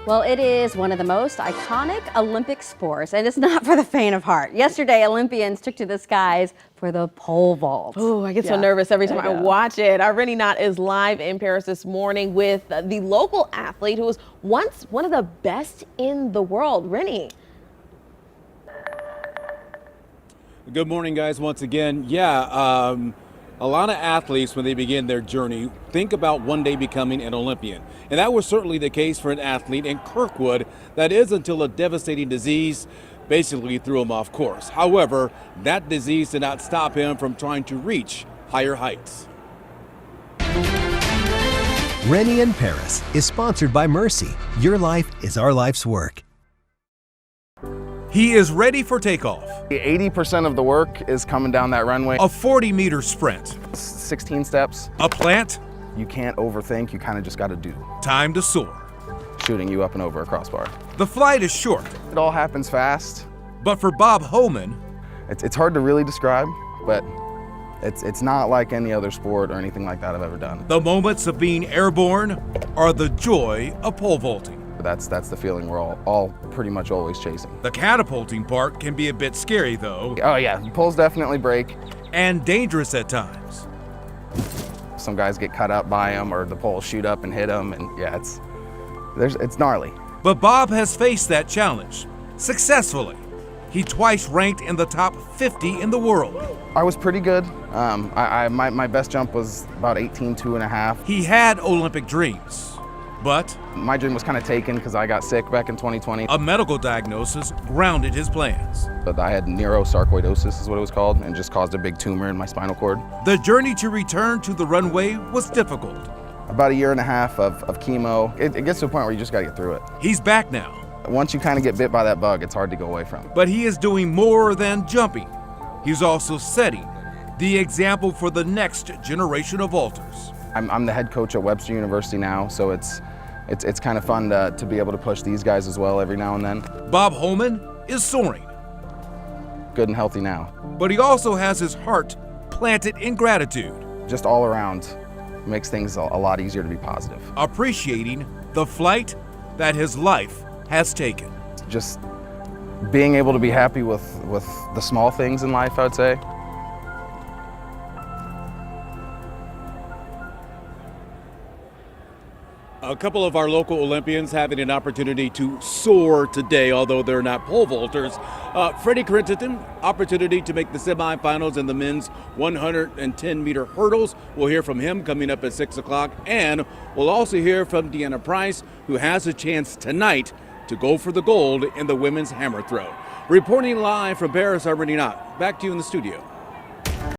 Well, it is one of the most iconic Olympic sports, and it's not for the faint of heart. Yesterday, Olympians took to the skies for the pole vault. Oh, I get so nervous every time I watch it. Our Rennie Knott is live in Paris this morning with the local athlete who was once one of the best in the world. Rennie. Good morning, guys, once again. A lot of athletes, when they begin their journey, think about one day becoming an Olympian. And that was certainly the case for an athlete in Kirkwood. That is until a devastating disease basically threw him off course. However, that disease did not stop him from trying to reach higher heights. Rennie in Paris is sponsored by Mercy. Your life is our life's work. He is ready for takeoff. 80% of the work is coming down that runway. A 40-meter sprint. 16 steps. A plant. You can't overthink, you kind of just got to do. Time to soar. Shooting you up and over a crossbar. The flight is short. It all happens fast. But for Bob Homan, it's hard to really describe, but it's not like any other sport or anything like that I've ever done. the moments of being airborne are the joy of pole vaulting. That's the feeling we're all pretty much always chasing. The catapulting part can be a bit scary though. Oh yeah, poles definitely break. And dangerous at times. Some guys get cut up by them, or the poles shoot up and hit them, and yeah, it's gnarly. But Bob has faced that challenge successfully. He twice ranked in the top 50 in the world. I was pretty good. My best jump was about 18.2 He had Olympic dreams, but my dream was kind of taken because I got sick back in 2020. a medical diagnosis grounded his plans. But I had neurosarcoidosis is what it was called, and just caused a big tumor in my spinal cord. The journey to return to the runway was difficult. About 1.5 years of chemo. It gets to a point where you just got to get through it. He's back now, Once you kind of get bit by that bug, it's hard to go away from. but he is doing more than jumping. He's also setting the example for the next generation of vaulters. I'm the head coach at Webster University now, so it's kind of fun to be able to push these guys as well every now and then. Bob Homan is soaring, Good and healthy now. but he also has his heart planted in gratitude, Just all around makes things a lot easier to be positive. appreciating the flight that his life has taken. Just being able to be happy with the small things in life, I would say. A couple of our local Olympians having an opportunity to soar today, although they're not pole vaulters. Freddie Crittenden, opportunity to make the semifinals in the men's 110-meter hurdles. We'll hear from him coming up at 6 o'clock. And we'll also hear from Deanna Price, who has a chance tonight to go for the gold in the women's hammer throw. Reporting live from Paris, I'm Rennie Knott. Back to you in the studio.